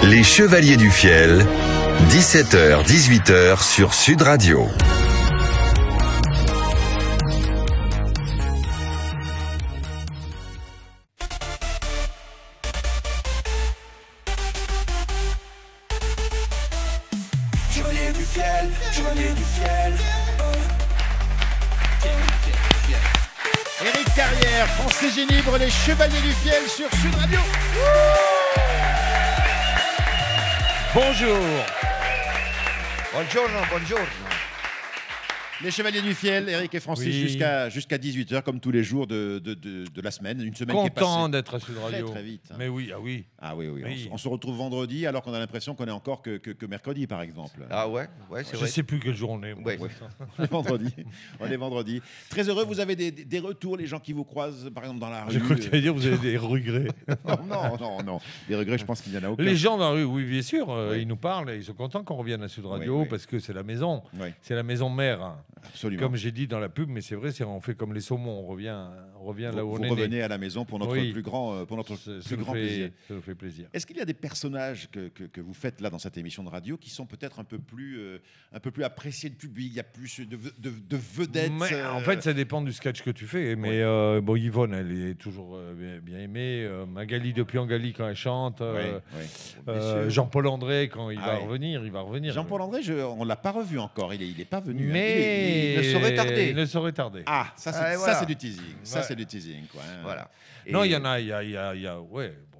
Les Chevaliers du Fiel, 17h-18h sur Sud Radio. Chevalier du Fiel, Chevalier du Fiel. Éric Carrière, Français Génibre, les Chevaliers du Fiel sur Sud Radio. Bonjour. Buongiorno, buongiorno. Les Chevaliers du Fiel, Éric et Francis, Oui. jusqu'à 18h, comme tous les jours de la semaine. Une semaine qui est passée Content d'être à Sud très, Radio. très vite. Mais oui, ah oui. Ah oui, oui. Oui. On se retrouve vendredi, alors qu'on a l'impression qu'on est encore que mercredi, par exemple. Ah ouais, c'est Je vrai. sais plus quelle jour on est. Ouais. On est vendredi. On est vendredi. Très heureux, vous avez des retours, les gens qui vous croisent, par exemple, dans la rue. J'ai cru que tu allais dire vous avez des regrets. Non. Des regrets, je pense qu'il n'y en a aucun. Les gens dans la rue, oui, bien sûr, Oui. ils nous parlent et ils sont contents qu'on revienne à Sud Radio Oui. parce que c'est la maison. Oui, C'est la maison mère. Hein. absolument. Comme j'ai dit dans la pub, mais c'est vrai, on fait comme les saumons, on revient là où Vous on est né. revenez à la maison pour notre Oui. plus grand, plus grand plaisir. Ça nous fait plaisir. Est-ce qu'il y a des personnages que vous faites là dans cette émission de radio qui sont peut-être un peu plus appréciés du public? Il y a plus de vedettes. Mais, en fait, ça dépend du sketch que tu fais. Mais bon, Yvonne, elle est toujours bien aimée. Magali depuis Angali quand elle chante. Jean-Paul André quand il va revenir, il va revenir. Jean-Paul André, on l'a pas revu encore. Il est pas venu. Mais il ne saurait tarder. Il ne saurait tarder. Ah, ça c'est Ah, voilà. ça, c'est du teasing. Ça Ouais. c'est du teasing, quoi. Hein. Voilà. Non, Et il y en a, ouais, bon.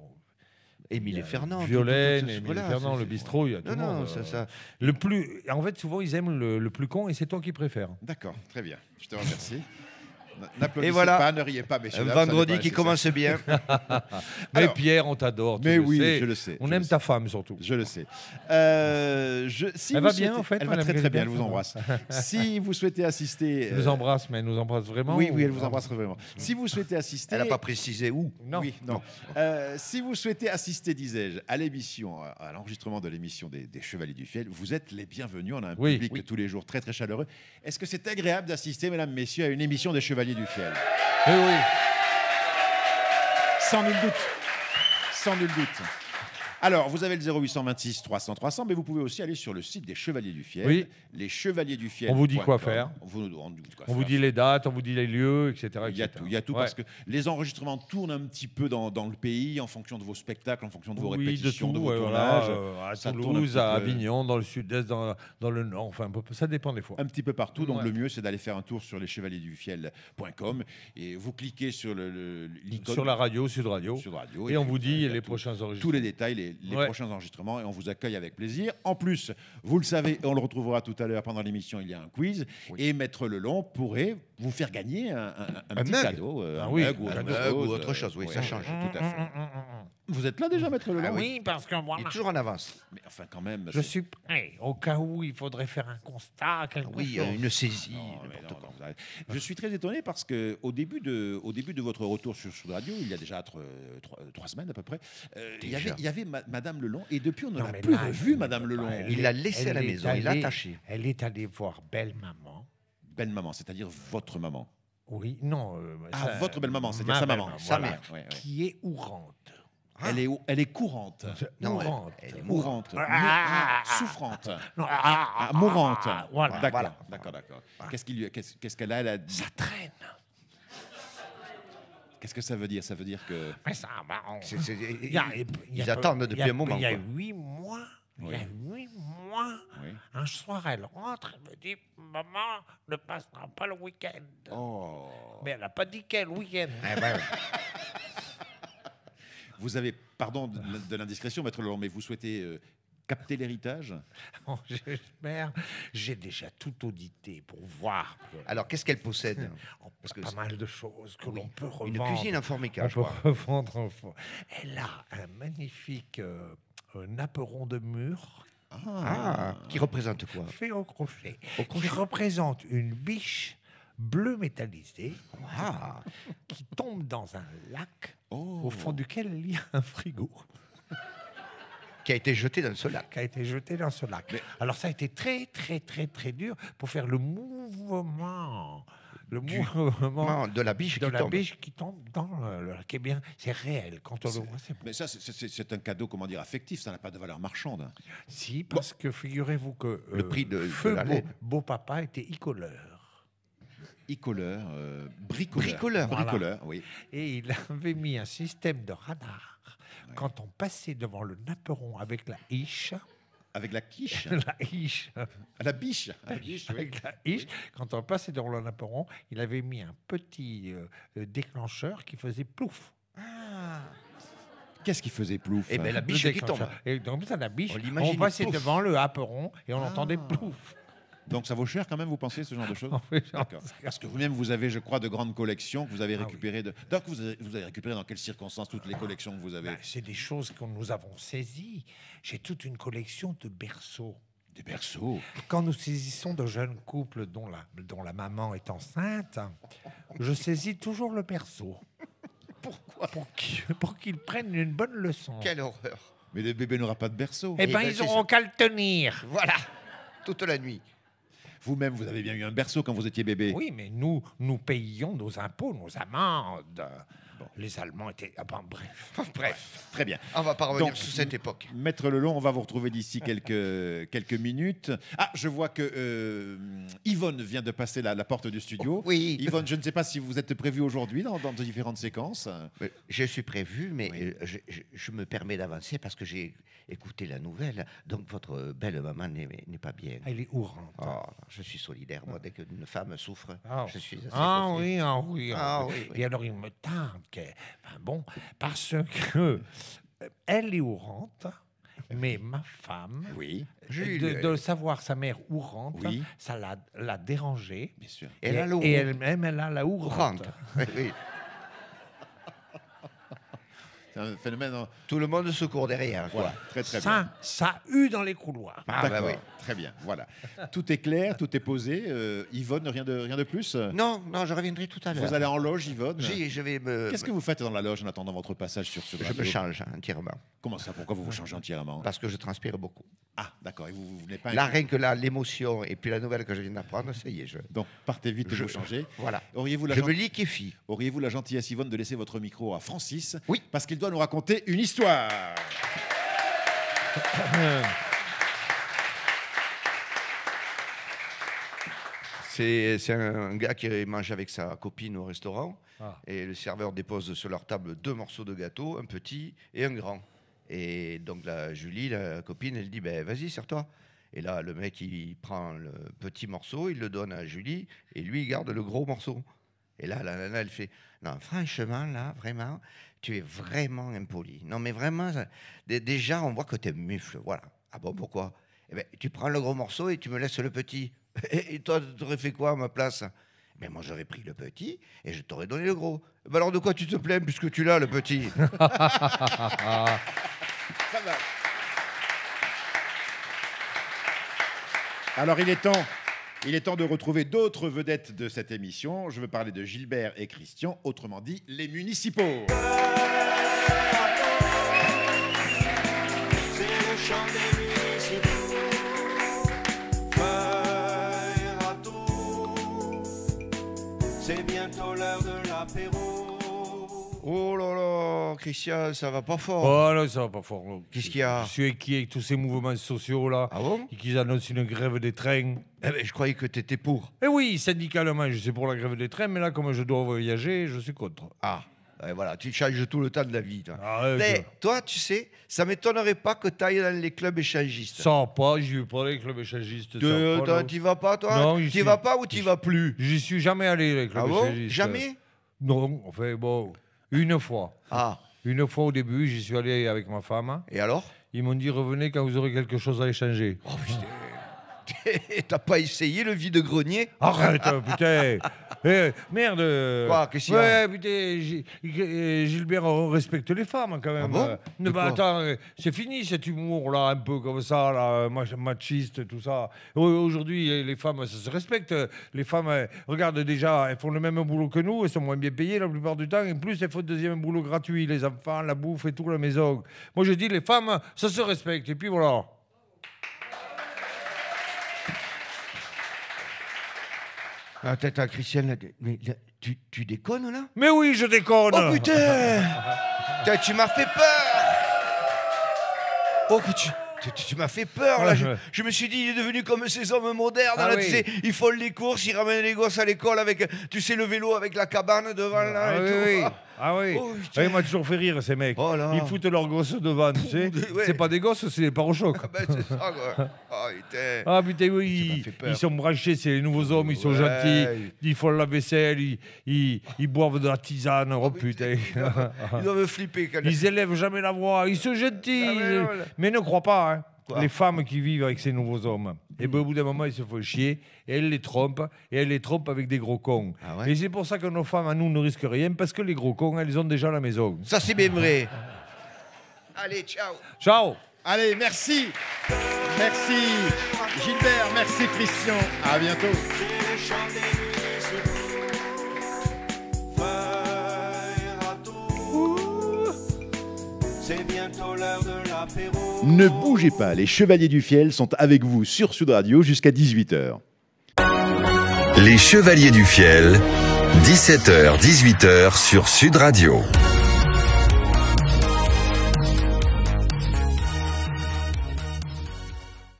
Émile et Fernand. Violaine, tout- Émile voilà, Fernand, c'est- le bistrot, il y a tout Non, le monde. non, ça. Le plus, en fait, souvent, ils aiment le plus con et c'est toi qui préfères. D'accord, très bien. Je te remercie. N'applaudissez Et voilà. pas, ne riez pas, messieurs. Un dames, ça n'est vendredi pas qui nécessaire. commence bien. Mais Alors- Pierre, on t'adore. tu Mais le oui, sais. je le sais. On je aime le sais. ta femme surtout. Je le sais. Si Elle vous va bien, souhaitez- en fait, Elle va Madame très très bien, elle Grisbert, vous embrasse. Si vous souhaitez assister... Elle nous embrasse, mais elle nous embrasse vraiment. Oui, ou- elle vous embrasse vraiment. Si vous souhaitez assister... Elle n'a pas précisé où. Non. Oui, non. Si vous souhaitez assister, disais-je, à l'émission, à l'enregistrement de l'émission des Chevaliers du Fiel, vous êtes les bienvenus. On a un Oui, public oui. tous les jours très très chaleureux. Est-ce que c'est agréable d'assister, mesdames, messieurs, à une émission des Chevaliers du Fiel? Eh oui. Sans nul doute. Sans nul doute. Alors, vous avez le 0826 300 300, mais vous pouvez aussi aller sur le site des Chevaliers du Fiel. Oui. Les Chevaliers du Fiel. On vous dit quoi faire. On vous dit quoi On vous faire. dit les dates, on vous dit les lieux, etc. Il y a tout, il y a tout Ouais. parce que les enregistrements tournent un petit peu dans le pays en fonction de vos spectacles, en fonction de vos Oui, de répétitions, tout, de vos ouais, tournages. voilà, à Ça tourne un Toulouse, petit à peu. Avignon, dans le sud-est, dans le nord, enfin, ça dépend des fois. Un petit peu partout, donc Ouais. le mieux c'est d'aller faire un tour sur leschevaliersdufiel.com et vous cliquez sur l'icône Sur la radio, Sud Radio. Sud Radio, Et on puis, vous il dit y a les tout- prochains enregistrements. tous les détails, les Ouais. prochains enregistrements, et on vous accueille avec plaisir. En plus, vous le savez, et on le retrouvera tout à l'heure pendant l'émission, il y a un quiz, et Maître Lelon pourrait vous faire gagner un petit mug. cadeau, Ah un oui, mug ou un autre mug chose, ou autre chose, oui, ça change. Tout à fait. Vous êtes là déjà, Maître Lelon? Ah oui, parce que Il voilà. est toujours en avance. Mais enfin, quand même. Je suis prêt, au cas où il faudrait faire un constat, quelque Oui, chose. une saisie. Non, mais n'importe non, quoi. non, vous arrêtez. Je suis très étonné parce que au début de votre retour sur Sud Radio, il y a déjà 3 semaines à peu près, il y avait Madame Lelon, et depuis on Non, n'a mais plus là, revu elle Madame n'est Lelon. pas- Il l'a laissé à la elle est maison, il l'a allée- attaché. Elle est allée voir belle-maman. Belle maman, c'est-à-dire votre maman. Oui, non. Ah, votre belle-maman, c'est-à-dire ma sa maman. belle-maman, Sa voilà, mère. Ouais, ouais. qui est ourante. Elle est courante. Non, Mourante. elle est Mourante. Ah. Souffrante. Non, Mourante. Voilà. D'accord, Voilà. d'accord. Qu'est-ce qu'elle a, elle a dit- Ça traîne. Qu'est-ce que ça veut dire? Ça veut dire que... Mais ça, bah, on- Il il y a- Ils attendent depuis un moment. Il y a quoi. 8 mois. Il y a 8 mois. Oui. Un soir, elle rentre, elle me dit maman ne passera pas le week-end. Oh. Mais elle n'a pas dit quel week-end. Eh ben, Vous avez, pardon de l'indiscrétion, Maître Lelon, mais vous souhaitez capter l'héritage? Bon, j'espère. J'ai déjà tout audité pour voir. alors, qu'est-ce qu'elle possède? Parce que pas c'est- mal de choses que l'on peut Une revendre. cuisine en On formica, je peut crois. revendre. Elle a un magnifique napperon de mur Ah, qui représente quoi? fait au crochet, Au qui crochet. représente une biche bleue métallisée Ah, qui tombe dans un lac Oh. au fond duquel il y a un frigo qui a été jeté dans ce lac. qui a été jeté dans ce lac. Alors ça a été très très très très dur pour faire le mouvement Le mouvement Non, de la biche de qui la tombe. biche qui tombe dans le lac. Eh bien, c'est réel. Quand on le voit, c'est beau. Mais ça, c'est un cadeau, comment dire, affectif. Ça n'a pas de valeur marchande. Si, parce que figurez-vous que Le prix de Feu la beau, laine. beau papa était e-colleur. E-colleur, bricoleur. Bricoleur. Voilà. Bricoleur, oui. Et il avait mis un système de radar. Quand on passait devant le napperon avec la hiche, Avec la quiche, la hiche, la biche. La biche, oui. avec la hiche, quand on passait devant le napperon, il avait mis un petit déclencheur qui faisait plouf. Qu'est-ce qui faisait plouf? Eh ben, la Le biche qui déclencheur. tombe. Et donc, ça, la biche, On on, l'imagine, passait plouf. devant le napperon et on entendait plouf. Donc ça vaut cher quand même, vous pensez, ce genre de choses? Oui, D'accord. Parce que vous-même, vous avez, je crois, de grandes collections que vous avez Ah oui. récupérées. D'ailleurs, que vous avez récupérées dans quelles circonstances, toutes les collections que vous avez? Ben, c'est des choses que nous avons saisies. J'ai toute une collection de berceaux. Des berceaux. Quand nous saisissons de jeunes couples dont la maman est enceinte, je saisis toujours le berceau. Pourquoi? Pour qu'ils prennent une bonne leçon. Quelle horreur. Mais le bébé n'aura pas de berceau. Eh bien, ben, ils c'est auront ça. qu'à le tenir. Voilà, toute la nuit. Vous-même, vous avez bien eu un berceau quand vous étiez bébé. Oui, mais nous payions nos impôts, nos amendes. Les Allemands étaient... Ah ben, bref. Bref, très bien. On va pas revenir Donc, sur cette époque. Maître Lelon, on va vous retrouver d'ici quelques minutes. Ah, je vois que Yvonne vient de passer la porte du studio. Oui. Yvonne, je ne sais pas si vous êtes prévue aujourd'hui dans différentes séquences. Je suis prévu, mais Oui. je me permets d'avancer parce que j'ai écouté la nouvelle. Donc votre belle maman n'est pas bien. Elle est ourante. Oh, je suis solidaire, moi, dès qu'une femme souffre, Ah. je suis assez Ah touché. oui, ah oui. Ah oui, oui. Et alors, il me tarde. Enfin, bon, parce que elle est ourante, mais ma femme, Oui, Jules, de savoir sa mère ourante, Oui. ça l'a dérangée. bien sûr. Elle a Et elle-même, elle a la ourante. Rentre. Oui, oui. C'est un phénomène. Tout le monde se court derrière. Quoi. Voilà, très très bien. Ça eut dans les couloirs. Ah, bah D'accord, oui. très bien. Voilà. Tout est clair, tout est posé. Yvonne, rien de plus. Non, je reviendrai tout à l'heure. Vous allez en loge, Yvonne. Je vais me. Qu'est-ce que vous faites dans la loge en attendant votre passage sur ce Je bateau? me change entièrement Comment ça? Pourquoi vous vous changez entièrement? parce que je transpire beaucoup. Ah, d'accord. Et vous venez pas. Là, rien que là, l'émotion et puis la nouvelle que je viens d'apprendre, ça y est, Donc partez vite et Je- vous changez. voilà. Auriez-vous la, Je gen- me liquéfie. Auriez-vous la gentillesse, Yvonne, de laisser votre micro à Francis? Oui. Parce qu'il doit nous raconter une histoire. C'est un gars qui mange avec sa copine au restaurant Ah. et le serveur dépose sur leur table 2 morceaux de gâteau, un petit et un grand. Et donc la Julie, la copine, elle dit ben vas-y, sers-toi. Et là, le mec, il prend le petit morceau, il le donne à Julie et lui, il garde le gros morceau. Et là, la nana, elle fait non, franchement, là, vraiment, tu es vraiment impoli. Non, mais vraiment, déjà, on voit que tu es mufle. Voilà. Ah bon, pourquoi? Eh ben, tu prends le gros morceau et tu me laisses le petit. Et toi, tu aurais fait quoi à ma place? Mais moi, j'aurais pris le petit et je t'aurais donné le gros. Ben alors, de quoi tu te plains puisque tu l'as, le petit? Ça va. Alors, il est temps de retrouver d'autres vedettes de cette émission. Je veux parler de Gilbert et Christian, autrement dit, les municipaux. C'est le chant des municipaux. Feuille râteau. C'est bientôt l'heure de l'apéro. Oh là là, Christian, ça va pas fort. Oh là, ça va pas fort. là. Qu'est-ce qu'il y a? Je suis inquiet avec tous ces mouvements sociaux là. Ah bon? Et qu'ils annoncent une grève des trains. Eh ben, je croyais que tu étais pour. Eh oui, syndicalement, je suis pour la grève des trains, mais là, comme je dois voyager, je suis contre. Ah, voilà, tu changes tout le temps de la vie. Toi, Arrête. mais, toi tu sais, ça m'étonnerait pas que tu ailles dans les clubs échangistes. Ça pas, j'y vais pas les clubs échangistes. ça pas, là. T'y vas pas, toi? Non, j'y T'y suis- vas pas ou t'y vas plus? J'y suis jamais allé, les clubs Ah bon? échangistes. Jamais? Non, enfin bon, une fois. Ah, Une fois au début, j'y suis allé avec ma femme. et alors? Ils m'ont dit revenez quand vous aurez quelque chose à échanger. Oh putain. T'as pas essayé le vide-grenier? Arrête, putain. Merde. Quoi, qu'est-ce qu'il y a? Ouais, putain, Gilbert, on respecte les femmes quand même. Ah bon? Non, De bah, quoi? attends, c'est fini cet humour-là, un peu comme ça, là, machiste, tout ça. Aujourd'hui, les femmes, ça se respecte. Les femmes, regarde déjà, elles font le même boulot que nous, elles sont moins bien payées la plupart du temps. Et en plus, elles font le deuxième boulot gratuit, les enfants, la bouffe et tout, la maison. Moi, je dis, les femmes, ça se respecte. Et puis voilà. Attends, Christiane, là, mais là, tu déconnes là? Mais oui, je déconne. Oh putain! Putain, tu m'as fait peur! Oh, que tu m'as fait peur là. Je me suis dit, il est devenu comme ces hommes modernes. Ah là, oui. tu sais, ils font les courses, ils ramènent les gosses à l'école avec, tu sais, le vélo avec la cabane devant là. Ah et oui, tout. oui. Ah oui. Oh, putain. Ouais, il m'a toujours fait rire, ces mecs. Oh là. Ils foutent leurs gosses devant, tu sais. Ouais. C'est pas des gosses, c'est des parochocs. Ah ben, c'est ça quoi. Oh putain. Ah putain, Tu m'as oui, fait peur. ils sont branchés, c'est les nouveaux hommes, ils sont Ouais. gentils, ils font la vaisselle, ils boivent de la tisane, oh putain. Ils doivent flipper quand même. Ils élèvent jamais la voix, ils sont gentils. Ah ouais, non, là. Mais ne crois pas, hein. Quoi? Les femmes qui vivent avec ces nouveaux hommes, et ben, au bout d'un moment, ils se font chier, et elles les trompent, avec des gros cons. Ah ouais? Et c'est pour ça que nos femmes, à nous, ne risquent rien, parce que les gros cons, elles ont déjà la maison. Ça c'est bien vrai. Allez, ciao. Ciao. Allez, merci. Merci Gilbert, merci Christian. À bientôt. Le chant des nuits se feuille à tout. C'est bientôt l'heure de l'apéro. Ne bougez pas, les Chevaliers du Fiel sont avec vous sur Sud Radio jusqu'à 18h. Les Chevaliers du Fiel, 17h, 18h sur Sud Radio.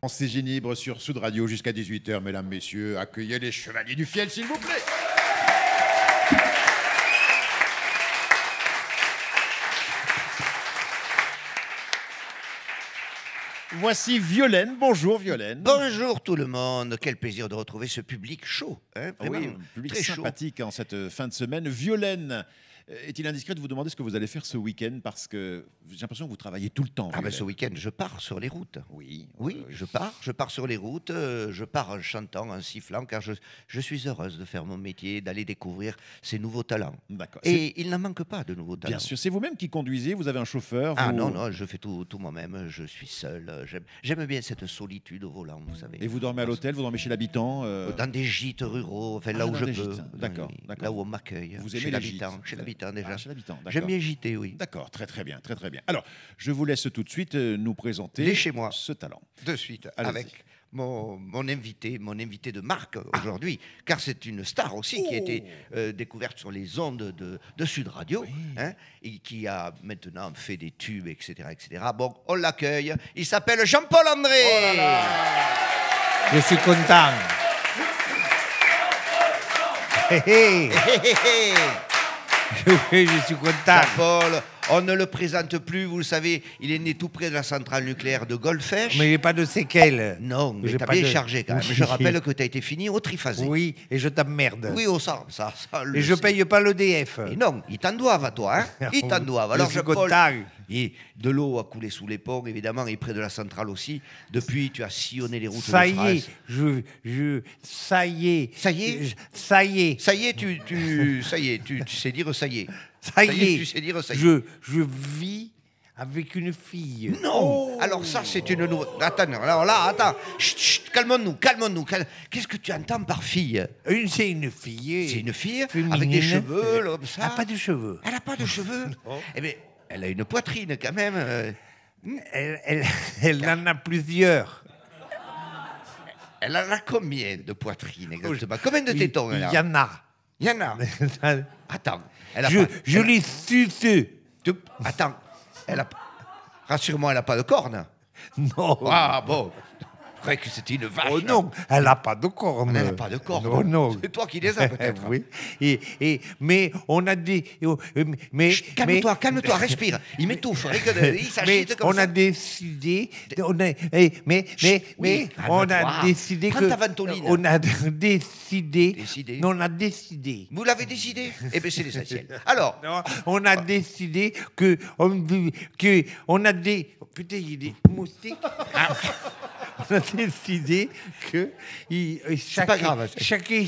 C'est Génibre sur Sud Radio jusqu'à 18h, mesdames, messieurs. Accueillez les Chevaliers du Fiel, s'il vous plaît. Voici Violaine. Bonjour Violaine. Bonjour tout le monde. Quel plaisir de retrouver ce public chaud. Hein, Ah vraiment, oui, un public très chaud. sympathique en cette fin de semaine. Violaine, est-il indiscret de vous demander ce que vous allez faire ce week-end? Parce que j'ai l'impression que vous travaillez tout le temps. Ah ben, Violaine. ce week-end, je pars sur les routes. Oui. Oui, je pars sur les routes, je pars en chantant, en sifflant, car je suis heureuse de faire mon métier, d'aller découvrir ces nouveaux talents. D'accord. Et il n'en manque pas de nouveaux talents. Bien sûr, c'est vous-même qui conduisez, vous avez un chauffeur. Ah vous- non, non, je fais tout moi-même, je suis seul. J'aime bien cette solitude au volant, vous savez. Et vous dormez à l'hôtel, vous dormez chez l'habitant Dans des gîtes ruraux, enfin Ah, là où dans je des peux. gîtes. D'accord, Oui, d'accord. Là où on m'accueille. Vous chez aimez les l'habitant, gîtes. chez l'habitant déjà. Ah, chez l'habitant, d'accord. J'aime bien gîter, oui. D'accord, très très bien, très très bien. Alors, je vous laisse tout de suite nous présenter Laissez-moi. ce talent. De suite, Allez-y. avec mon invité de marque aujourd'hui, car c'est une star aussi qui a été découverte sur les ondes de Sud Radio, hein, et qui a maintenant fait des tubes, etc. etc. Bon, on l'accueille. Il s'appelle Jean-Paul André. Je suis content. Hé, hé. Je suis content. Jean-Paul, on ne le présente plus, vous le savez, il est né tout près de la centrale nucléaire de Golfech. Mais il n'y a pas de séquelles. Non, mais J'ai t'as pas bien de- chargé quand même. Oui. Je rappelle que tu as été fini au triphasé. Oui, et je t'emmerde. Oui, au ça le Et je sait. paye pas l'EDF. Et non, ils t'en doivent à toi, hein. Ils t'en doivent. Alors, je suis Jean-Paul, content. et de l'eau a coulé sous les ponts, évidemment, et près de la centrale aussi. Depuis, tu as sillonné les routes Ça de y France. est, ça y est. Ça y est Ça y est. Ça y est, ça y est, tu sais dire ça y est. Ça y est. Tu sais dire ça y est. Je vis avec une fille. Non. Alors ça, c'est une nouvelle... Attends, alors là, attends. Chut, chut, calmons-nous. Qu'est-ce que tu entends par fille? C'est une fille. C'est une fille féminine. avec des cheveux, là, comme ça. Elle n'a pas de cheveux. Elle n'a pas de cheveux. Eh bien, elle a une poitrine quand même. Elle en a plusieurs. Elle en a combien de poitrines exactement? Combien de tétons elle a? Il y en a. Il y en a. Attends. Elle a Je pas... les suce. Attends. Elle a... Rassure-moi, elle n'a pas de cornes. Non. Ah bon. Je croyais que c'était une vache. Oh non, elle n'a pas de cornes. Elle n'a pas de cornes. Oh non. C'est toi qui les as peut-être. Oui. Mais on a des. Mais, Chut, calme-toi, respire. Il m'étouffe. Il mais s'agite comme on ça. a décidé. On a, mais oui, on a calme-toi. décidé Prends que. ta ventoline. On a décidé. Décidé. On a décidé. Vous l'avez décidé? Eh bien, c'est l'essentiel. Alors, Non, on a décidé que on a des. Oh, putain, il y a des moustiques. On a décidé que pas grave. chacun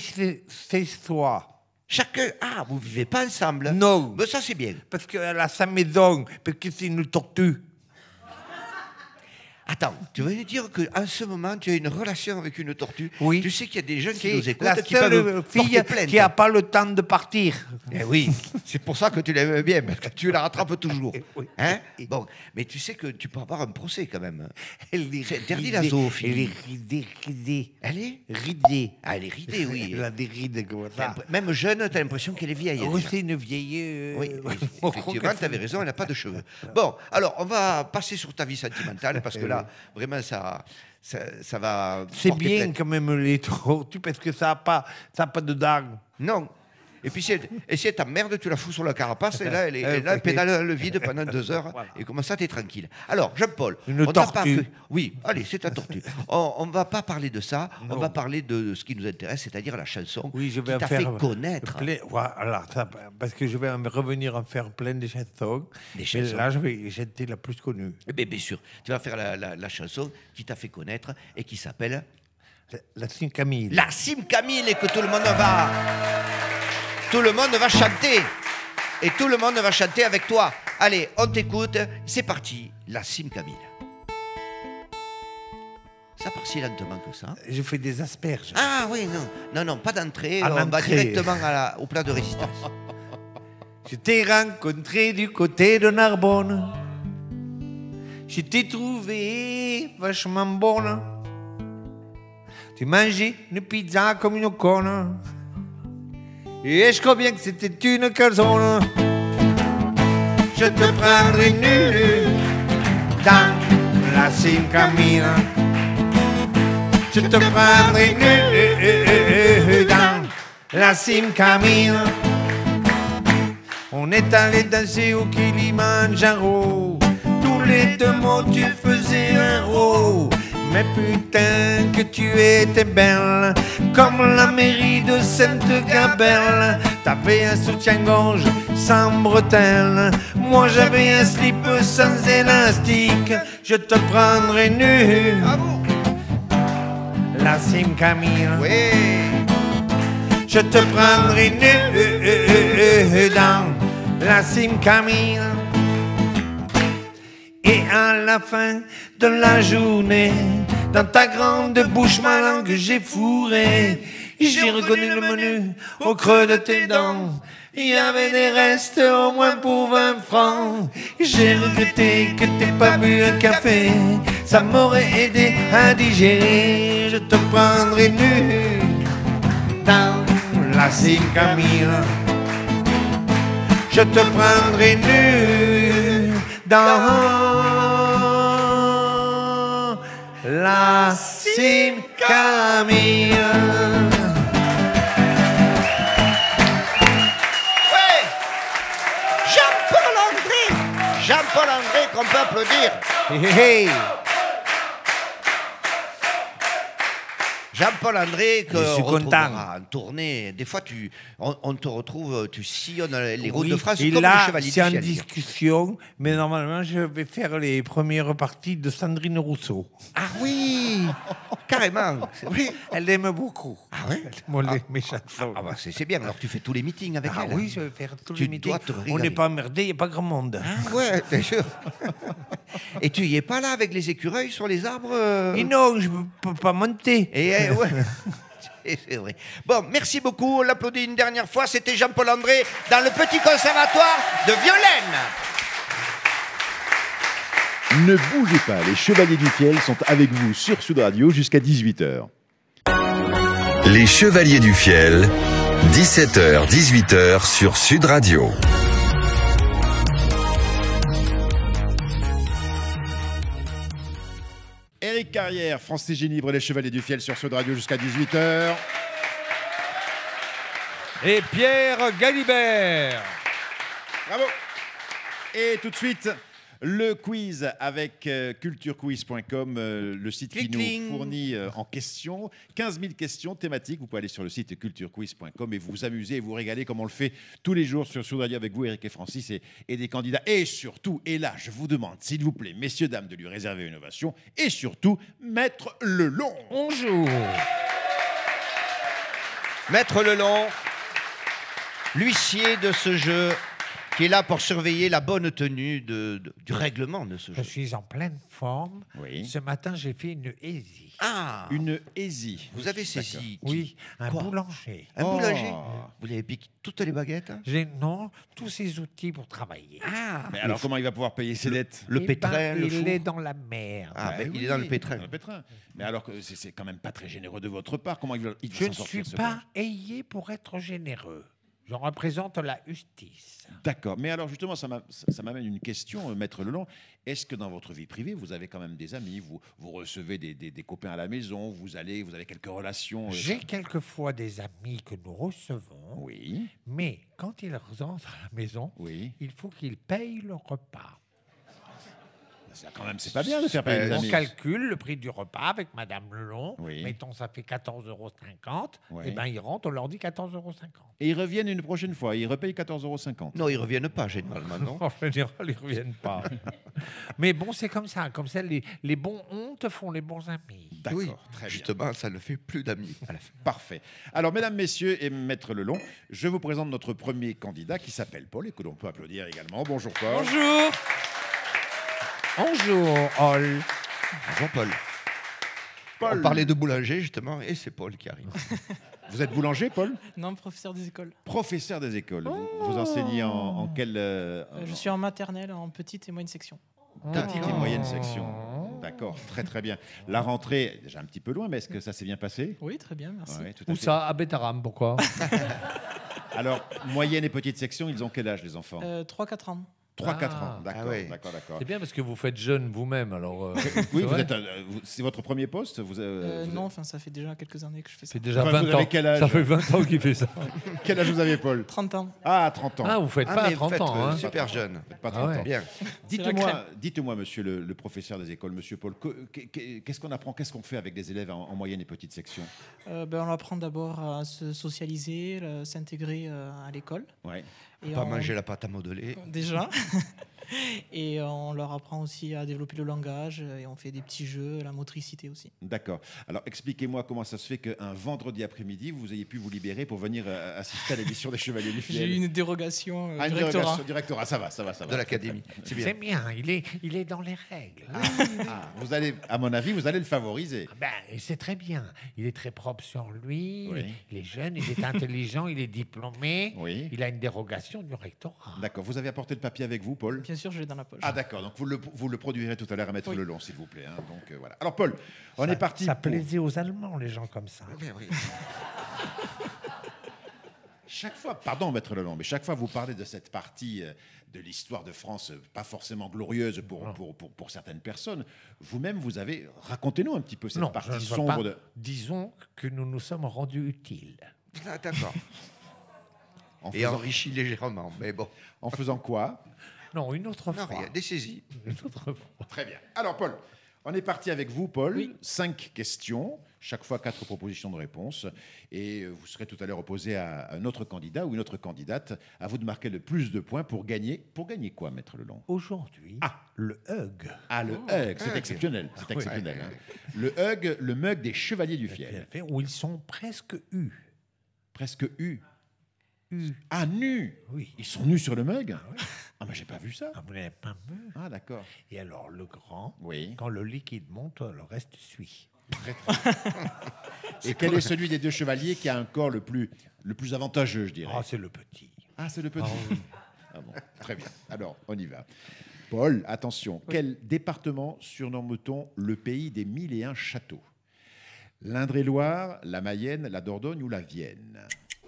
c'est soi. chacun... Ah, vous vivez pas ensemble? Non. Mais ça, c'est bien. Parce qu'elle a sa maison, parce que c'est une tortue. Attends, tu veux dire qu'en ce moment, tu as une relation avec une tortue? Oui. Tu sais qu'il y a des jeunes qui C'est nous écoutent la qui peuvent seule fille porter plainte. qui n'a pas le temps de partir. Eh oui, c'est pour ça que tu l'aimes bien, parce que tu la rattrapes toujours. Oui. Hein? Bon, mais tu sais que tu peux avoir un procès quand même. Elle est C'est interdit, ridée. la zoophilie. Elle est ridée. Elle est Ridée. Ah, elle est ridée, oui. Elle a des rides comme ça. Même jeune, tu as l'impression qu'elle est vieille. Oui, déjà. c'est une vieille... Oui, effectivement, tu avais raison, elle n'a pas de cheveux. Bon, alors, on va passer sur ta vie sentimentale, parce que là, vraiment, ça va... C'est porter bien plainte. quand même les tortues, parce que ça n'a pas de dents. Non. Et puis, si elle t'emmerde, tu la fous sur la carapace, et là, elle pédale dans le vide pendant 2 heures, Voilà. et comme ça, t'es tranquille. Alors, Jean-Paul... Une on n'a pas tortue. que- Oui, allez, c'est ta tortue. On ne va pas parler de ça, on Non. va parler de ce qui nous intéresse, c'est-à-dire la chanson Oui, je vais qui en t'a faire fait connaître. Voilà, parce que je vais revenir en faire plein de chansons. Des Mais chansons. là, je vais chanter la plus connue. Eh bien, bien sûr, tu vas faire la chanson qui t'a fait connaître et qui s'appelle La Cime Camille. La Cime Camille et que tout le monde va chanter. Et tout le monde va chanter avec toi. Allez, on t'écoute. C'est parti. La Cime Camille. Ça part si lentement que ça. Je fais des asperges. Ah oui, non, pas d'entrée. À On va l'entrée. directement au plat de résistance. Je t'ai rencontré du côté de Narbonne. Je t'ai trouvé vachement bonne. Tu mangeais une pizza comme une conne. Et je crois bien que c'était une calzone. Je te prendrai nu dans la Cime Camille. Je te prendrai nu dans la Cime Camille. On est allé danser au Kilimanjaro. Tous les 2 mots tu faisais un rot. Mais putain que tu étais belle, comme la mairie de Sainte-Gabelle. T'avais un soutien-gorge sans bretelles, moi j'avais un slip sans élastique. Je te prendrai nu, la Cime Camille. Oui. Je te prendrai nu dans la Cime Camille. Et à la fin de la journée, dans ta grande bouche ma langue j'ai fourré. J'ai reconnu le menu au creux de tes dents. Il y avait des restes au moins pour 20 francs. J'ai regretté que t'aies pas bu un café. Ça m'aurait aidé à digérer. Je te prendrai nu dans la Cime Camille. Je te prendrai nu dans la Cime Camille. Ouais. Jean-Paul André qu'on peut applaudir. Hey, hey. Jean-Paul André, que Je suis on content. retrouvera en tournée. Des fois, on te retrouve, tu sillonnes les routes Oui, de France et comme là, le Chevalier c'est en du Ciel. discussion, mais normalement, je vais faire les premières parties de Sandrine Rousseau. Ah oui, carrément. C'est vrai. Elle aime beaucoup. Ah ouais. Mes chansons. Ah bah c'est bien. Alors tu fais tous les meetings avec Ah elle. oui, je vais faire tous Tu les meetings. dois te On régaler. n'est pas emmerdé, il n'y a pas grand monde. Ah ouais, bien sûr. Et tu y es pas là avec les écureuils sur les arbres Et non, je ne peux pas monter. Et ouais. C'est vrai. Bon, merci beaucoup. On l'applaudit une dernière fois. C'était Jean-Paul André dans le petit conservatoire de Violaine. Ne bougez pas, les Chevaliers du Fiel sont avec vous sur Sud Radio jusqu'à 18h. Les Chevaliers du Fiel, 17h-18h sur Sud Radio. Éric Carrière, France CG Libre et les Chevaliers du Fiel sur Sud Radio jusqu'à 18h. Et Pierre Galibert. Bravo. Et tout de suite, le quiz avec culturequiz.com, le site qui Clic-cling. nous fournit en questions. 15 000 questions thématiques. Vous pouvez aller sur le site culturequiz.com et vous amuser et vous régaler comme on le fait tous les jours sur Sud Radio avec vous, Eric et Francis, et des candidats. Et surtout, et là, je vous demande, s'il vous plaît, messieurs, dames, de lui réserver une ovation. Et surtout, Maître Lelon. Bonjour. Maître Lelon, l'huissier de ce jeu, qui est là pour surveiller la bonne tenue du règlement de ce Je jeu. suis en pleine forme. Oui. Ce matin, j'ai fait une aisy. Ah, Une aisy. vous avez saisi Oui, un Quoi boulanger. un boulanger. Oh. Vous lui avez piqué toutes les baguettes hein J'ai non tous ces outils pour travailler. Ah, Mais alors, comment il va pouvoir payer ses dettes? le Eh pétrin, ben, le il four. est dans la merde. Ah, ben, il oui, est dans le pétrin. dans le pétrin. Mais alors que c'est quand même pas très généreux de votre part. Comment il va Je s'en ne sortir, suis ce pas boulanger? ayé pour être généreux. Je représente la justice. D'accord. Mais alors, justement, ça m'amène une question, Maître Lelon. Est-ce que dans votre vie privée, vous avez quand même des amis, vous recevez des copains à la maison, vous avez quelques relations J'ai quelquefois des amis que nous recevons, Oui, mais quand ils rentrent à la maison, oui. il faut qu'ils payent le repas. Ça, quand même, c'est pas bien de faire payer des On amis. calcule le prix du repas avec Madame Lelon. Oui. Mettons, ça fait 14,50 €. Oui. Et bien, ils rentrent, on leur dit 14,50 €. Et ils reviennent une prochaine fois, ils repayent 14,50 €. Non, ils reviennent pas généralement, non. En général, ils ne reviennent pas. Mais bon, c'est comme ça. Comme ça, les bons hontes font les bons amis. D'accord, Oui, très bien. justement, ça ne fait plus d'amis à la fin. Parfait. Alors, mesdames, messieurs et Maître Lelon, je vous présente notre premier candidat qui s'appelle Paul et que l'on peut applaudir également. Bonjour Paul. Bonjour. Bonjour, Ol. Bonjour Paul. Paul. On parlait de boulanger justement et c'est Paul qui arrive. Vous êtes boulanger, Paul? Non, professeur des écoles. Professeur des écoles. Vous enseignez en quelle Je suis en maternelle, en petite et moyenne section. petite et moyenne section? D'accord, très très bien. La rentrée est déjà un petit peu loin, mais est-ce que ça s'est bien passé? Oui, très bien, merci. Ouais, tout à Où fait. ça? À Bétaram, pourquoi? Alors, moyenne et petite section, ils ont quel âge les enfants? 3-4 ans. 3-4 Ah. ans. D'accord, Ah ouais. d'accord, d'accord. C'est bien parce que vous faites jeune vous-même, alors. Oui, c'est vrai. c'est votre premier poste vous Non, enfin, ça fait déjà quelques années que je fais ça. C'est déjà Enfin, 20 vous avez ans. quel âge Ça fait 20 ans qu'il fait ça. Quel âge vous avez, Paul? 30 ans. Ah, 30 ans. Ah, vous faites Ah, pas à mais vous 30 faites, ans, hein. super jeune. Pas 30 Ah ouais. ans. Bien. C'est la crème. Dites-moi, monsieur le professeur des écoles, monsieur Paul, qu'est-ce qu'on apprend, qu'est-ce qu'on fait avec des élèves en moyenne et petite section? On apprend d'abord à se socialiser, s'intégrer à l'école. Ouais. Et Pas on- manger la pâte à modeler. Déjà. Et on leur apprend aussi à développer le langage et on fait des petits jeux, la motricité aussi. D'accord. Alors, expliquez-moi comment ça se fait qu'un vendredi après-midi, vous ayez pu vous libérer pour venir assister à l'émission des Chevaliers du Fiel. J'ai eu une dérogation Ah, une du rectorat. dérogation du rectorat, ça va. De l'académie. C'est bien. C'est bien, il est dans les règles. Ah, vous allez, à mon avis, vous allez le favoriser. Ben, et c'est très bien. Il est très propre sur lui, Oui. il est jeune, il est intelligent, il est diplômé. Oui. Il a une dérogation du rectorat. D'accord. Vous avez apporté le papier avec vous, Paul? Bien sûr, je l'ai dans la poche. Ah, d'accord. Donc, vous le produirez tout à l'heure à Maître Oui. Lelon, s'il vous plaît. hein. Donc, voilà. Alors, Paul, on Ça- est parti. Ça pour- plaisait aux Allemands, les gens comme ça. Oui, oui. Chaque fois, pardon, Maître Lelon, mais chaque fois vous parlez de cette partie de l'histoire de France, pas forcément glorieuse pour certaines personnes, vous-même, vous avez... Racontez-nous un petit peu cette Non, je partie ne veux sombre pas. de... Disons que nous nous sommes rendus utiles. Ah, d'accord. En Et faisant, enrichi légèrement. Mais bon. en faisant quoi? Non, une autre Non, fois. rien. Des saisies. Une autre fois. Très bien. Alors, Paul, on est parti avec vous, Paul. Oui. 5 questions, chaque fois 4 propositions de réponse. Et vous serez tout à l'heure opposé à un autre candidat ou une autre candidate. À vous de marquer le plus de points pour gagner. Pour gagner quoi, Maître Lelon? Aujourd'hui, le hug. Ah, le hug, c'est exceptionnel. C'est exceptionnel. hein. Le hug, le mug des Chevaliers du Fiel. Où ils sont presque U. Presque U. U. Ah, nus. Oui. Ils sont nus sur le mug? Ah, mais j'ai pas vu ça. Ah, vous n'avez pas vu. Ah, d'accord. Et alors, le grand, Oui. quand le liquide monte, le reste suit. Et quel est celui des deux chevaliers qui a un corps le plus avantageux, je dirais? Ah, c'est le petit. Ah, c'est le petit. Ah oui. Ah bon, très bien. Alors, on y va. Paul, attention. Quel département surnomme-t-on le pays des 1001 châteaux? L'Indre-et-Loire, la Mayenne, la Dordogne ou la Vienne?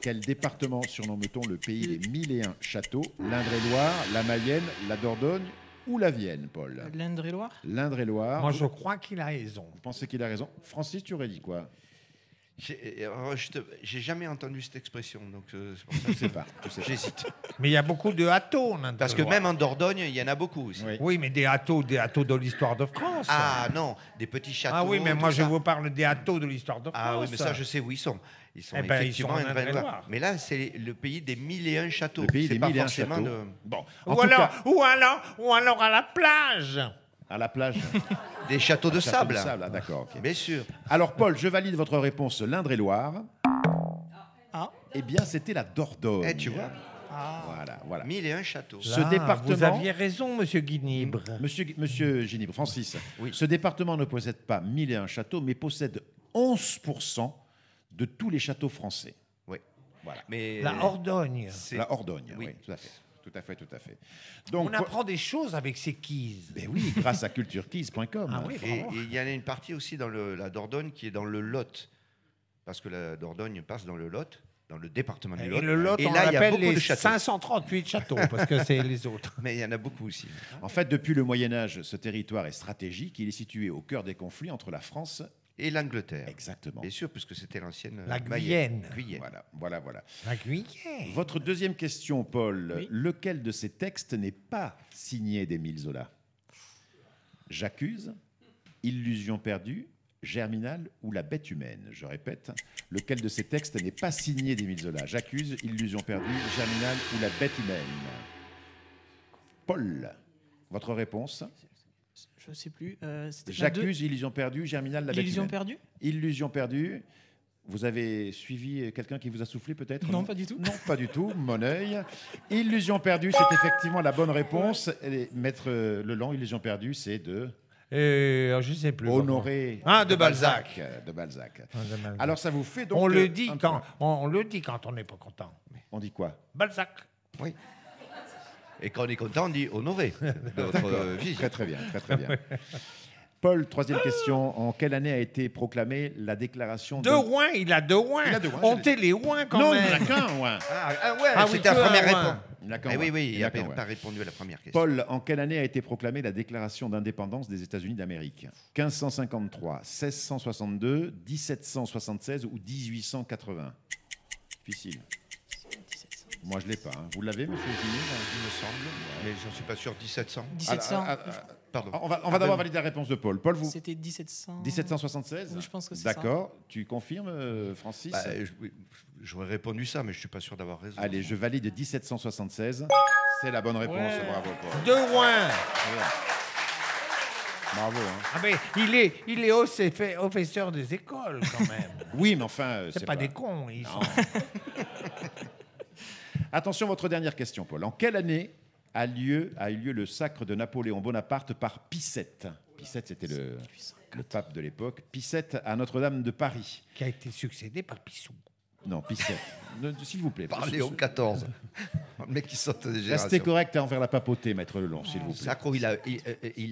Quel département surnomme-t-on le pays des 1001 châteaux? L'Indre-et-Loire, la Mayenne, la Dordogne ou la Vienne, Paul? L'Indre-et-Loire. L'Indre-et-Loire. Moi, je crois qu'il a raison. Vous pensez qu'il a raison? Francis, tu aurais dit quoi? J'ai jamais entendu cette expression, donc c'est pour ça Je sais pas. Je sais que pas. j'hésite. Mais il y a beaucoup de hâteaux en Parce que même en Dordogne, il y en a beaucoup aussi. Oui. Oui, mais des hâteaux de l'histoire de France. Ah non, des petits châteaux. Ah oui, mais moi, tout je ça. vous parle des hâteaux de l'histoire de France. Ah oui, mais ça, je sais où ils sont. Ils sont Eh ben, ils effectivement sont en Indre-et-Loire. Indre-et-Loire. Mais là, c'est le pays des 1001 châteaux. Le pays C'est des pas 1001 forcément châteaux. de- Bon, en Ou tout alors, cas, ou alors à la plage. à la plage. Des châteaux de Château sable. de sable, ah, d'accord. ok. Bien sûr. Alors, Paul, je valide votre réponse, l'Indre-et-Loire. Ah. Eh bien, c'était la Dordogne. Eh, tu vois. Voilà. 1001 châteaux. Ce Là, département- Vous aviez raison, monsieur Guinibre. Monsieur Ginibre, Francis, Oui. ce département ne possède pas 1001 châteaux, mais possède 11% de tous les châteaux français. Voilà. Mais La Hordogne. c'est- La Hordogne, oui, Oui. tout à fait. Tout à fait. Donc, On apprend des choses avec ces keys. ben oui, grâce à culturekeys.com. Ah oui, Et bravo. il y en a une partie aussi dans la Dordogne qui est dans le Lot. Parce que la Dordogne passe dans le Lot, dans le département du Et Lot. le Lot, Et on là, il y a l'appelle beaucoup les de châteaux. 538 châteaux, parce que c'est les autres. Mais il y en a beaucoup aussi. En fait, depuis le Moyen-Âge, ce territoire est stratégique. Il est situé au cœur des conflits entre la France. Et l'Angleterre. Exactement. Bien sûr, puisque c'était l'ancienne La Mayenne. Guyenne. Voilà. La Guyenne. Votre deuxième question, Paul. Oui. Lequel de ces textes n'est pas signé d'Émile Zola? J'accuse, Illusion perdue, Germinal ou La bête humaine? Je répète, lequel de ces textes n'est pas signé d'Émile Zola? J'accuse, Illusion perdue, Germinal ou La bête humaine? Paul, votre réponse? Je sais plus. C'était la J'accuse, Illusion perdue, Germinal, La bête L'illusion humaine. perdue? Illusion perdue. Vous avez suivi quelqu'un qui vous a soufflé peut-être? Non, pas du tout. Non, pas du tout, mon œil. Illusion perdue, c'est effectivement la bonne réponse. Et Maître Leland, Illusion perdue, c'est de Je ne sais plus. Honoré Ah, de Balzac. De Balzac. Ah, de Balzac. Alors ça vous fait donc... on le dit un quand point. on le dit quand on n'est pas content. On dit quoi? Balzac. Oui. Et quand on est content, on dit honoré de votre vie. Très bien, très bien. Paul, troisième question. En quelle année a été proclamée la déclaration De Rouen, il a de Rouen. Il a de Rouen, Comptez les Rouen quand Non, même. il n'y en a qu'un, ouais. Ouais, Ah oui, c'était la que première un, réponse. Il y en a qu'un, Eh ouais. oui, Il y il en a n'a qu'un, ouais. pas répondu à la première question. Paul, en quelle année a été proclamée la déclaration d'indépendance des États-Unis d'Amérique? 1553, 1662, 1776 ou 1880? Difficile. Moi, je ne l'ai pas. Vous l'avez, monsieur Gilles? Il me semble, mais je ne suis pas sûr. 1700. 1700. Pardon. On va d'abord valider la réponse de Paul. Paul, vous C'était 1700. 1776? Oui, je pense que c'est ça. D'accord. Tu confirmes, Francis? Bah, j'aurais répondu ça, mais je ne suis pas sûr d'avoir raison. Allez, je valide 1776. C'est la bonne réponse. Ouais. Bravo, Paul. De Rouen. Bravo. Hein. Ah mais il est professeur des écoles quand même. Oui, mais enfin, C'est pas des cons. Ils sont... Attention, votre dernière question, Paul. En quelle année a eu lieu le sacre de Napoléon Bonaparte par Pie VII? Pie VII, c'était le pape de l'époque. Pie VII à Notre-Dame de Paris. Qui a été succédé par Pissou. Non, Pie VII. S'il vous plaît. Par Léon XIV. Le mec qui saute des générations. Restez correct envers la papauté, maître Lelon, s'il vous plaît. Sacro, il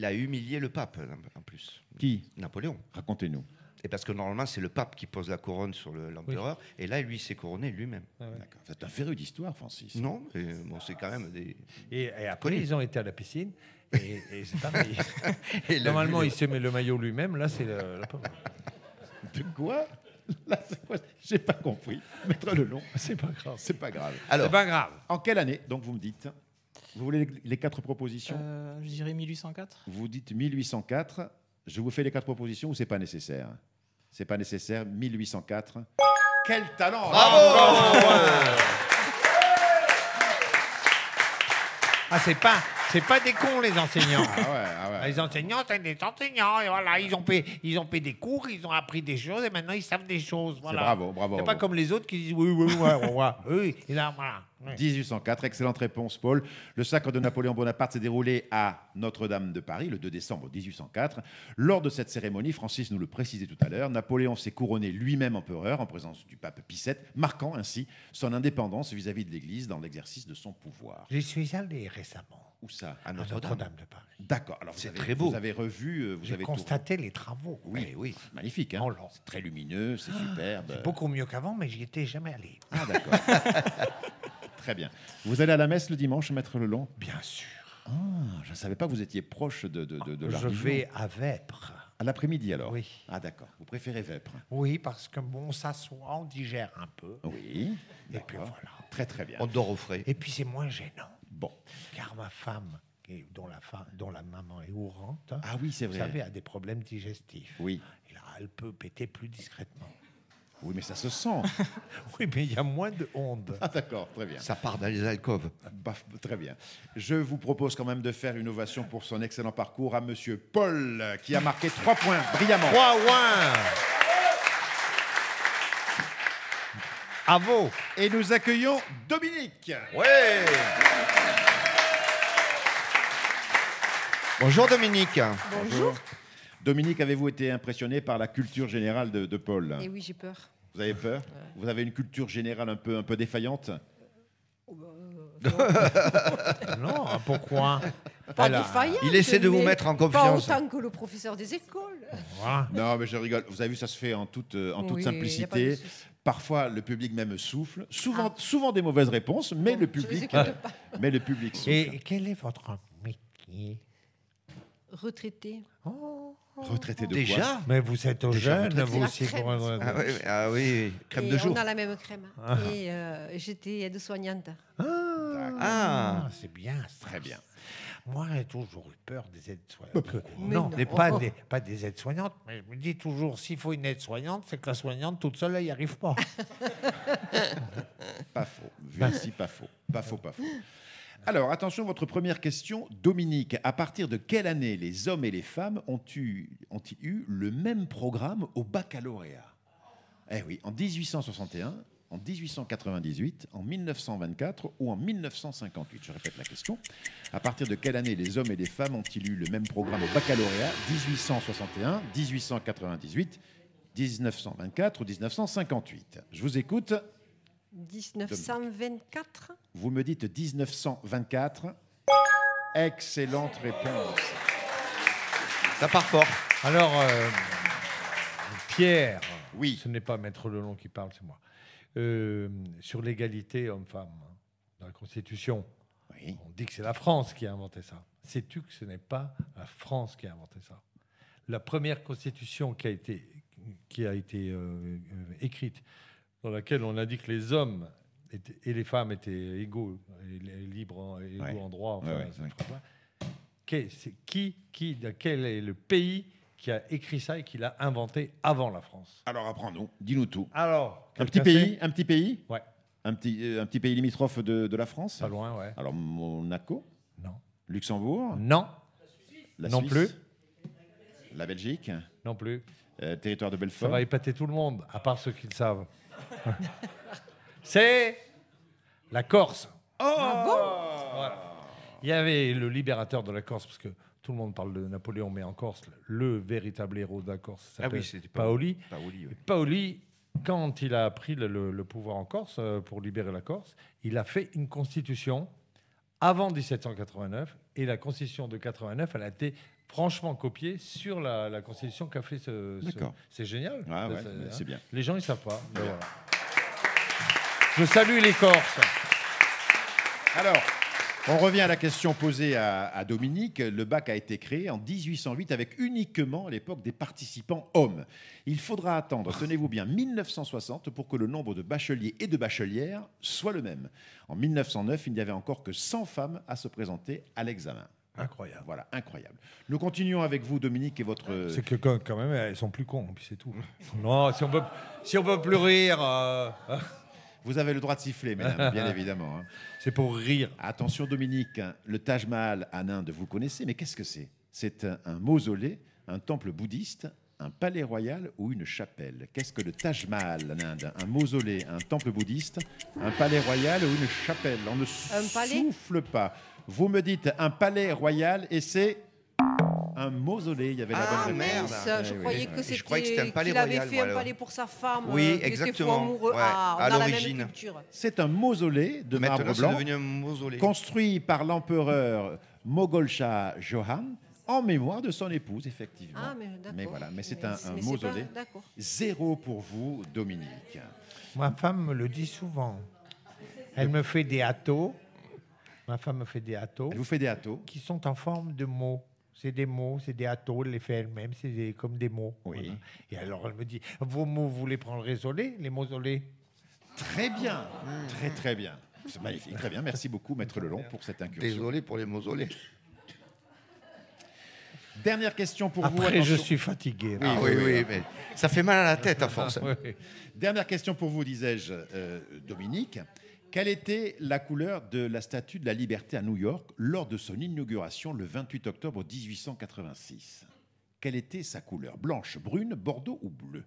a humilié le pape, en plus. Qui? Napoléon. Racontez-nous. Et parce que normalement, c'est le pape qui pose la couronne sur l'empereur. Et là, lui, s'est couronné lui-même. D'accord. C'est un féru d'histoire, Francis. Non, mais bon, c'est quand même des... Et après, ils ont été à la piscine. Et c'est pareil. Et là, Normalement, lui, il se met le maillot lui-même. Là, c'est la De quoi? Là, c'est quoi? J'ai pas compris. Maître Lelon, C'est pas grave. c'est pas grave. Alors, C'est pas grave. En quelle année, donc, vous me dites? Vous voulez les 4 propositions? Je dirais 1804. Vous dites 1804. Je vous fais les 4 propositions ou c'est pas nécessaire? C'est pas nécessaire. 1804. Quel talent! Ah, c'est pas des cons, les enseignants. Ah ouais. Les enseignants, c'est des enseignants. Et voilà, ils ont fait des cours, ils ont appris des choses et maintenant ils savent des choses. Voilà. Bravo. C'est pas comme les autres qui disent oui. Et là, voilà. Oui. 1804, excellente réponse, Paul. Le sacre de Napoléon Bonaparte s'est déroulé à Notre-Dame de Paris le 2 décembre 1804. Lors de cette cérémonie, Francis nous le précisait tout à l'heure, Napoléon s'est couronné lui-même empereur en présence du pape Pie VII, marquant ainsi son indépendance vis-à-vis de l'Église dans l'exercice de son pouvoir. J'y suis allé récemment Où ça? à à Notre-Dame. Notre-Dame de Paris. D'accord. Alors, C'est très beau. Vous avez revu, vous J'ai avez constaté les travaux. tout. Oui, magnifique. Hein, Oh là. c'est très lumineux, c'est superbe. Beaucoup mieux qu'avant, mais j'y étais jamais allé. Ah, d'accord. Très bien. Vous allez à la messe le dimanche, Maître Lelon? Bien sûr. Ah, je ne savais pas que vous étiez proche de la Je religion. vais à Vêpres. À l'après-midi alors? Oui. Ah, d'accord. Vous préférez Vêpres? Oui, parce que bon, on s'assoit, on digère un peu. Oui. Et puis D'accord. voilà. Très, très bien. On dort au frais. Et puis c'est moins gênant. Bon. Car ma femme, dont la maman est mourante, Ah oui, c'est vous vrai. savez, a des problèmes digestifs. Oui. Et là, elle peut péter plus discrètement. Oui, mais ça se sent. Oui, mais il y a moins de ondes. Ah, d'accord. Très bien. Ça part dans les alcôves. Très bien. Je vous propose quand même de faire une ovation pour son excellent parcours à Monsieur Paul, qui a marqué 3 points brillamment. 3-1. À vous. Et nous accueillons Dominique. Ouais. Bonjour Dominique. Bonjour. Dominique, avez-vous été impressionné par la culture générale de Paul? Et oui, j'ai peur. Vous avez peur? Vous avez une culture générale un peu défaillante? Non, pourquoi? Pas Elle a- défaillante. Il essaie de vous mais mettre en Pas confiance. autant que le professeur des écoles. Voilà. Non, mais je rigole. Vous avez vu, ça se fait en toute Oui, y a pas de simplicité. souci. Parfois, le public même souffle. Souvent des mauvaises réponses, mais Bon, le je les public, écoute pas. mais le public souffle. Et quel est votre métier? Retraité. Retraité de quoi? Déjà? Mais vous êtes Déjà jeune, retraité. vous La aussi. crème. Ah oui, crème Et de jour. on a la même crème. Ah. Et j'étais aide-soignante. Ah, c'est bien. ça. Très bien. Moi, j'ai toujours eu peur des aides-soignantes. Mais Non, non. mais pas des aides-soignantes. Mais je me dis toujours, s'il faut une aide-soignante, c'est que la soignante toute seule, elle n'y arrive pas. Pas faux. Vu ici, pas faux. Pas faux, pas faux. Alors, attention, votre première question. Dominique, à partir de quelle année les hommes et les femmes ont-ils eu le même programme au baccalauréat? Eh oui, en 1861, en 1898, en 1924 ou en 1958. Je répète la question. À partir de quelle année les hommes et les femmes ont-ils eu le même programme au baccalauréat? 1861, 1898, 1924 ou 1958? Je vous écoute. 1924. Vous me dites 1924. Excellente réponse. Ça part fort. Alors, Pierre, Oui. ce n'est pas Maître Lelon qui parle, c'est moi. Sur l'égalité homme-femme dans la Constitution, Oui. on dit que c'est la France qui a inventé ça. Sais-tu que ce n'est pas la France qui a inventé ça? La première Constitution qui a été écrite, dans laquelle on a dit que les hommes et les femmes étaient égaux, et libres, égaux Ouais. en droit. Enfin, Ouais, cette ouais. phrase-là. Quel est le pays qui a écrit ça et qui l'a inventé avant la France? Alors apprends-nous, dis-nous tout. Alors, Un petit pays, un petit pays, Ouais, un petit pays limitrophe de la France. pas loin, ouais. Alors Monaco, Non. Luxembourg, Non, la non Suisse, plus. la Belgique, Non plus. territoire de Ça Belfort. va épater tout le monde, à part ceux qui le savent. C'est la Corse. Voilà. Il y avait le libérateur de la Corse, parce que tout le monde parle de Napoléon, mais en Corse, le véritable héros de la Corse s'appelle c'était Paoli. Paoli, oui. Paoli, quand il a pris le pouvoir en Corse, pour libérer la Corse, il a fait une constitution avant 1789, et la constitution de 89, elle a été franchement copiée sur la constitution qu'a fait D'accord. c'est génial. Ah ouais, C'est- c'est bien. Les gens, ils savent pas. Mais voilà. Je salue les Corses. Alors, on revient à la question posée à Dominique. Le bac a été créé en 1808 avec uniquement à l'époque des participants hommes. Il faudra attendre, tenez-vous bien, 1960 pour que le nombre de bacheliers et de bachelières soit le même. En 1909, il n'y avait encore que 100 femmes à se présenter à l'examen. Incroyable. Voilà, incroyable. Nous continuons avec vous, Dominique, et votre... C'est que quand même, elles sont plus cons, puis c'est tout. Non, si on peut plus rire, Vous avez le droit de siffler, mesdames, bien évidemment. Hein. c'est pour rire. Attention, Dominique, hein, le Taj Mahal en Inde, vous connaissez, mais qu'est-ce que c'est? C'est un mausolée, un temple bouddhiste, un palais royal ou une chapelle? Qu'est-ce que le Taj Mahal en Inde? Un mausolée, un temple bouddhiste, un palais royal ou une chapelle? On ne palais souffle pas. Vous me dites un palais royal et c'est un mausolée. Il y avait la Ah, bonne réponse. merde. Mince, je oui, croyais oui. que Je croyais que c'était un c'était palais qu'il avait royal, fait moi, un alors. palais pour sa femme. Oui, qu'il était fou exactement. amoureux. Ouais, Ah, on à a la même l'origine. culture. C'est un mausolée de Maintenant, marbre c'est blanc devenu un mausolée. construit par l'empereur Moghol Shah Jahan en mémoire de son épouse, effectivement. Ah, mais d'accord. Mais voilà, mais c'est Mais un c'est pas- mausolée. D'accord. 0 pour vous, Dominique. Ma femme me le dit souvent. Elle me fait des hâteaux. Ma femme me fait des hâteaux Elle vous fait des hâteaux. qui sont en forme de mots. C'est des mots, c'est des hâteaux, elle les fait elle-même, comme des mots. Oui. Voilà. Et alors elle me dit, vos mots, vous les prendre les mausolées? Très bien, très très bien. C'est magnifique, très bien. Merci beaucoup, Maître Lelon, pour cette incursion. Désolé pour les mausolées. Dernière question pour vous. Après, je attention. suis fatigué. Ah oui, oui, mais ça fait mal à la tête à force. Oui. Dernière question pour vous, disais-je, Dominique. Quelle était la couleur de la Statue de la Liberté à New York lors de son inauguration le 28 octobre 1886? Quelle était sa couleur? Blanche, brune, bordeaux ou bleu?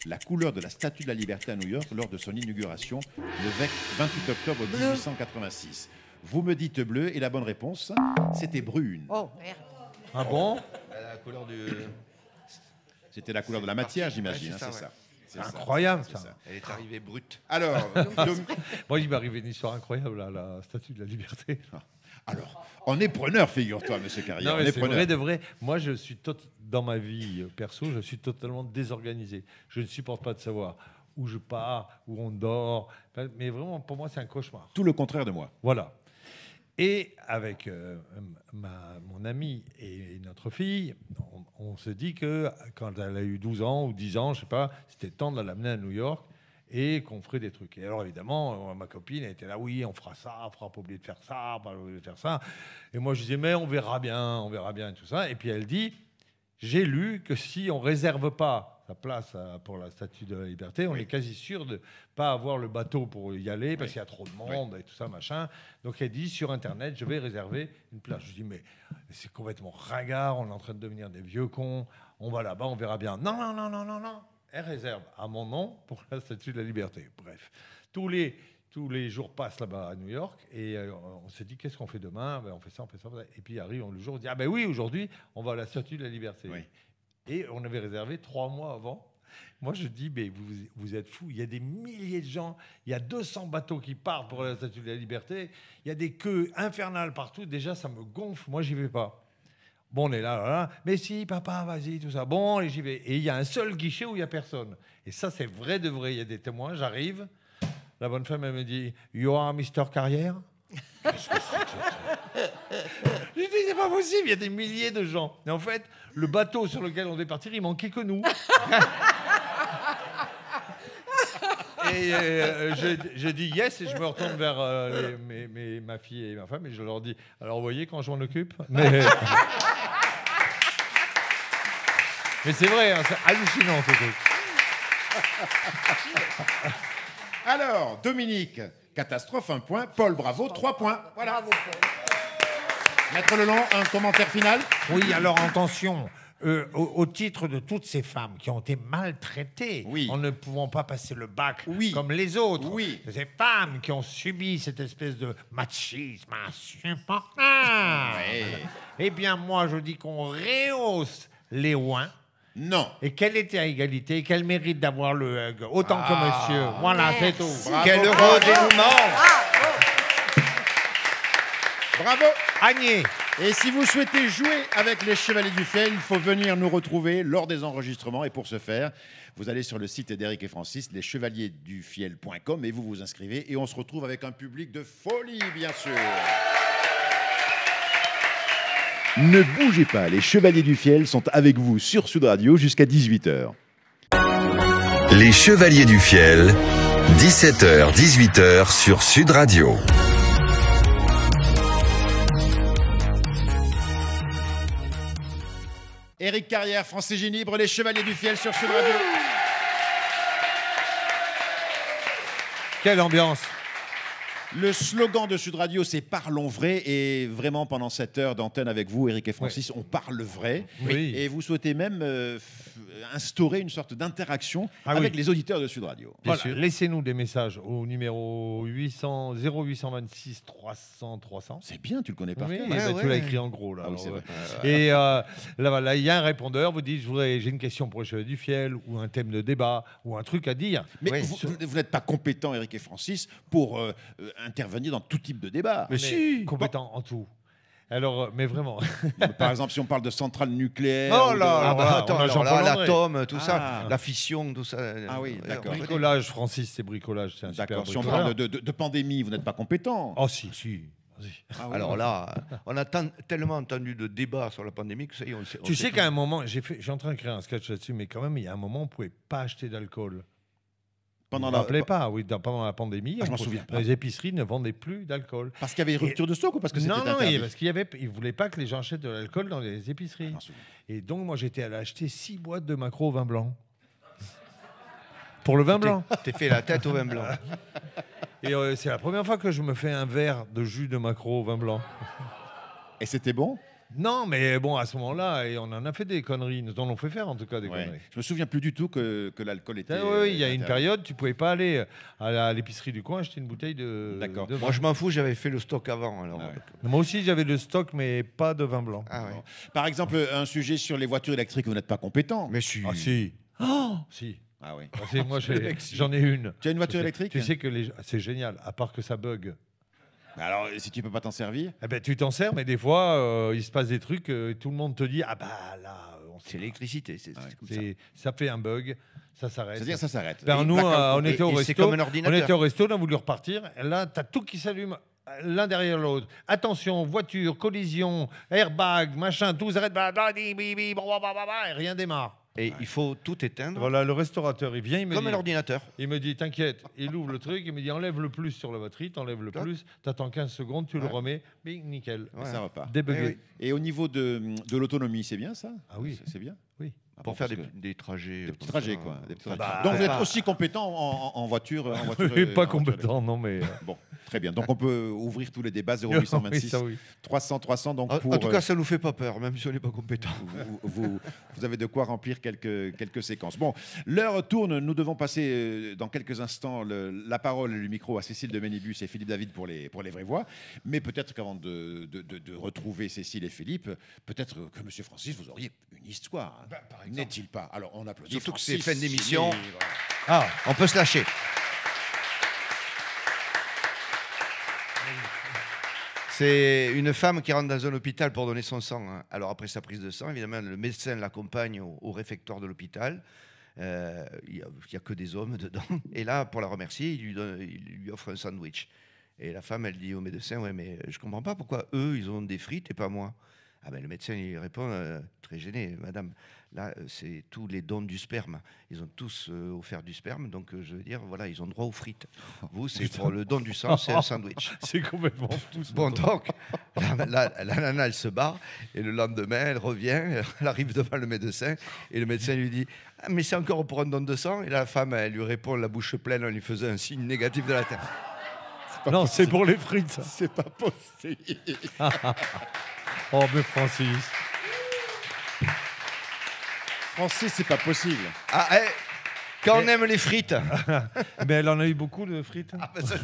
la couleur de la Statue de la Liberté à New York lors de son inauguration le 28 octobre 1886? Vous me dites bleu et la bonne réponse, c'était brune. Oh, merde. Ah bon? La couleur du. C'était la couleur de la matière, j'imagine. Ouais, c'est hein, ça, c'est ouais. ça. C'est Incroyable, c'est ça. Elle est arrivée brute. Alors, Moi, il m'est arrivé une histoire incroyable à la Statue de la Liberté. alors, on est preneur, figure-toi, monsieur Carrière. Non, On mais est c'est preneur. vrai de vrai. Moi, dans ma vie perso, je suis totalement désorganisé. Je ne supporte pas de savoir où je pars, où on dort. Mais vraiment, pour moi, c'est un cauchemar. Tout le contraire de moi. Voilà. Et avec mon ami et notre fille, on se dit que quand elle a eu 12 ans ou 10 ans, je sais pas, c'était temps de l'amener à New York et qu'on ferait des trucs. Et alors évidemment, ma copine elle était là, oui, on fera ça, on fera pas oublier de faire ça, pas oublier de faire ça. Et moi je disais, mais on verra bien et tout ça. Et puis elle dit, j'ai lu que si on réserve pas sa place pour la Statue de la Liberté, on est quasi sûr de pas avoir le bateau pour y aller parce qu'il y a trop de monde et tout ça, machin. Donc elle dit, sur Internet, je vais réserver une place. Je dis, mais c'est complètement ringard, on est en train de devenir des vieux cons, on va là-bas, on verra bien. Non, non, non, non, non, non. Elle réserve à mon nom pour la Statue de la Liberté. Bref, tous les jours passent là-bas à New York et on s'est dit, qu'est-ce qu'on fait demain? Ben, on fait ça, on fait ça. Et puis arrive le jour, on dit, ah ben oui, aujourd'hui, on va à la Statue de la Liberté. Oui. Et on avait réservé 3 mois avant. Moi, je dis, mais vous êtes fous. Il y a des milliers de gens. Il y a 200 bateaux qui partent pour la Statue de la Liberté. Il y a des queues infernales partout. Déjà, ça me gonfle. Moi, j'y vais pas. Bon, on est là. Mais si, papa, vas-y, tout ça. Bon, allez, j'y vais. Et il y a un seul guichet où il n'y a personne. Et ça, c'est vrai de vrai. Il y a des témoins. J'arrive. La bonne femme, elle me dit, you are Mr. Carrière? Je dis, c'est pas possible, il y a des milliers de gens. Et en fait, le bateau sur lequel on devait partir, il manquait que nous. Et je dis yes, et je me retourne vers ma fille et ma femme, et je leur dis, alors vous voyez quand je m'en occupe? Mais c'est vrai, hein, c'est hallucinant ce truc. Alors, Dominique, catastrophe, 1 point. Paul, bravo, 3 points. Voilà. Bravo, Paul. Maître Lelon, un commentaire final? Oui, alors attention, au titre de toutes ces femmes qui ont été maltraitées, Oui. en ne pouvant pas passer le bac Oui. comme les autres, Oui. ces femmes qui ont subi cette espèce de machisme insupportable, eh bien moi je dis qu'on rehausse les ouins Non. et qu'elle était à égalité et qu'elle mérite d'avoir le hug autant que monsieur. Voilà, c'est tout. Bravo, Quel Paul. heureux dénouement! Bravo. Agnès. Et si vous souhaitez jouer avec les Chevaliers du Fiel, il faut venir nous retrouver lors des enregistrements. Et pour ce faire, vous allez sur le site d'Éric et Francis, leschevalierduffiel.com, et vous vous inscrivez. Et on se retrouve avec un public de folie, bien sûr. Ne bougez pas, les Chevaliers du Fiel sont avec vous sur Sud Radio jusqu'à 18h. Les Chevaliers du Fiel, 17h, 18h sur Sud Radio. Éric Carrière, Francis Ginibre, les Chevaliers du Fiel sur Sud Radio. Quelle ambiance! Le slogan de Sud Radio, c'est Parlons vrai. Et vraiment, pendant cette heure d'antenne avec vous, Éric et Francis, on parle vrai. Oui. Et vous souhaitez même instaurer une sorte d'interaction Ah avec oui. les auditeurs de Sud Radio. Voilà, laissez-nous des messages au numéro 0826 300 300. C'est bien, tu le connais par Oui, cœur. bah, tu l'as écrit en gros là. Ah oui, alors, c'est vrai. Et là, voilà, il y a un répondeur, vous dites, j'ai une question pour les Chevaliers du Fiel, ou un thème de débat, ou un truc à dire. Mais Oui. vous n'êtes pas compétent, Éric et Francis, pour intervenir dans tout type de débat. Mais si, compétent en tout. Alors, mais vraiment. Par exemple, si on parle de centrales nucléaires. Oh ou de- là, Ah bah, attends, on a alors Jean-Paul là, André. l'atome, tout Ah. ça, la fission, tout ça. Ah oui, d'accord. Bricolage, Francis, c'est bricolage, c'est un super D'accord, si on bricoleur. parle de pandémie, vous n'êtes pas compétent. Oh si, si. Vas-y. Ah oui. Alors là, on a tellement entendu de débats sur la pandémie que ça y est, on sait. Tu sais qu'à un moment, je suis en train de créer un sketch là-dessus, mais quand même, il y a un moment, on ne pouvait pas acheter d'alcool. Pendant Vous la... vous rappelez pas, oui, pendant la pandémie, Ah, je m'en souviens pas. les épiceries ne vendaient plus d'alcool. Parce qu'il y avait une rupture de stock ou parce que c'était Non, non, interdit parce qu'il y avait, ils voulaient pas que les gens achètent de l'alcool dans les épiceries. Je m'en souviens. Et donc, moi, j'étais allé acheter 6 boîtes de maquereau au vin blanc. Pour le vin blanc. T'es fait la tête au vin blanc. Et c'est la première fois que je me fais un verre de jus de maquereau au vin blanc. Et c'était bon? Non, mais bon, à ce moment-là, et on en a fait des conneries. Nous en avons fait faire, en tout cas, des Ouais. conneries. Je me souviens plus du tout que l'alcool était. Oui, il y a une interdit. période, tu pouvais pas aller à l'épicerie du coin acheter une bouteille de. D'accord. de vin. Moi, je m'en fous, j'avais fait le stock avant. Alors. Ah ouais. Moi aussi, j'avais le stock, mais pas de vin blanc. Ah ouais. Par exemple, un sujet sur les voitures électriques, vous n'êtes pas compétent. Mais si. Ah si. Oh si. Ah oui. Ah, si, moi, j'en ai une. Tu as une voiture électrique? Tu sais que c'est génial, à part que ça bug. Alors, si tu peux pas t'en servir. Eh ben, tu t'en sers, mais des fois, il se passe des trucs, tout le monde te dit, ah bah là, on C'est l'électricité, c'est comme ça. ça fait un bug, ça s'arrête. C'est-à-dire, ça s'arrête. Ben, Et nous, blackout. on était au et c'est resto, comme un ordinateur. on a voulu repartir, et là, tu as tout qui s'allume l'un derrière l'autre. Attention, voiture, collision, airbag, machin, tout s'arrête, et rien démarre. Et il faut tout éteindre, Voilà, le restaurateur, il vient, il me comme dit, un ordinateur. il me dit, t'inquiète, il ouvre le truc, il me dit, enlève le plus sur la batterie, t'enlèves le Toc. plus, t'attends 15 secondes, tu le Ouais. remets, bing, nickel. Et ça repart. Débugué. Eh oui. Et au niveau de l'autonomie, c'est bien ça? Ah oui. C'est bien? Oui. Ah Pour bon, faire parce que- des trajets. des petits comme trajets, ça. quoi. Des petits Ah trajets. bah, Donc, vous êtes pas- aussi compétent en voiture. En voiture Oui, pas en voiture compétent, non, mais. Bon, très bien. Donc, on peut ouvrir tous les débats Oui, 0826 ça, oui. 300 300. Donc, En, pour, en tout cas, ça nous fait pas peur, même si on n'est pas compétent. vous avez de quoi remplir quelques séquences. Bon, l'heure tourne. Nous devons passer dans quelques instants la parole et le micro à Cécile de Ménibus et Philippe David pour les vraies voix. Mais peut-être qu'avant de retrouver Cécile et Philippe, peut-être que Monsieur Francis, vous auriez une histoire. Hein. N'est-il pas? Alors, on applaudit. Surtout que Francis, c'est fin d'émission. il est- voilà. Ah, On peut se lâcher. C'est une femme qui rentre dans un hôpital pour donner son sang. Hein. Alors après sa prise de sang, évidemment, le médecin l'accompagne au réfectoire de l'hôpital. Il n'y a que des hommes dedans. Et là, pour la remercier, il lui offre un sandwich. Et la femme, elle dit au médecin, ouais, mais je comprends pas pourquoi eux, ils ont des frites et pas moi. Ah ben, le médecin lui répond, très gêné, madame, là, c'est tous les dons du sperme. Ils ont tous offert du sperme, donc je veux dire, voilà, ils ont droit aux frites. Vous, c'est pour le don du sang, c'est un sandwich. c'est complètement fou. ça. Bon, donc, la nana, elle se barre, et le lendemain, elle revient, elle arrive devant le médecin, et le médecin lui dit, ah, mais c'est encore pour un don de sang? Et la femme, elle lui répond, la bouche pleine, en lui faisant un signe négatif de la tête. Non, c'est pour les frites, ça. C'est pas possible. Oh, mais Francis. Francis, c'est pas possible. Ah, quand on aime les frites, Mais elle en a eu beaucoup de frites. ah, ben ça,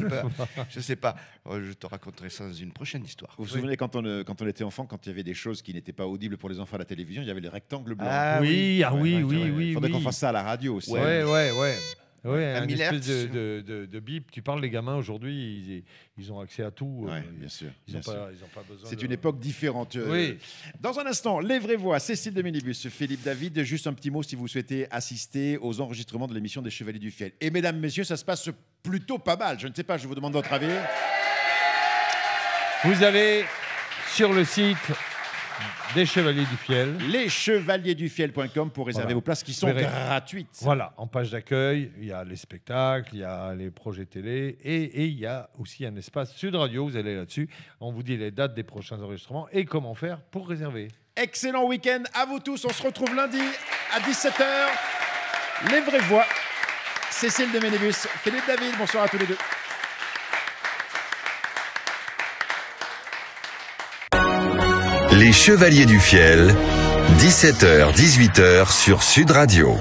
je sais pas, je te raconterai ça dans une prochaine histoire. Vous vous souvenez quand on était enfant, quand il y avait des choses qui n'étaient pas audibles pour les enfants à la télévision, il y avait les rectangles blancs. Ah oui, ah oui, oui, Il oui. faudrait oui. qu'on fasse ça à la radio aussi. Ouais, ouais, ouais. Ouais, Un un 1000 espèce hertz. de bip. Tu parles des gamins aujourd'hui, ils ont accès à tout. Ouais, bien sûr. Ils n'ont bien sûr. pas besoin. C'est de- une époque différente. Oui. Dans un instant, les vraies voix. Cécile de Ménibus, Philippe David. Juste un petit mot si vous souhaitez assister aux enregistrements de l'émission des Chevaliers du Fiel. Et mesdames, messieurs, ça se passe plutôt pas mal. Je ne sais pas, je vous demande votre avis. Vous allez sur le site des Chevaliers du Fiel. Leschevaliersdufiel.com pour réserver Voilà. vos places qui sont Verrez. gratuites. Voilà, en page d'accueil, il y a les spectacles, il y a les projets télé et il y a aussi un espace Sud Radio. Vous allez là-dessus. On vous dit les dates des prochains enregistrements et comment faire pour réserver. Excellent week-end à vous tous. On se retrouve lundi à 17h. Les vraies voix. Cécile de Ménibus, Philippe David. Bonsoir à tous les deux. Les Chevaliers du Fiel, 17h-18h sur Sud Radio.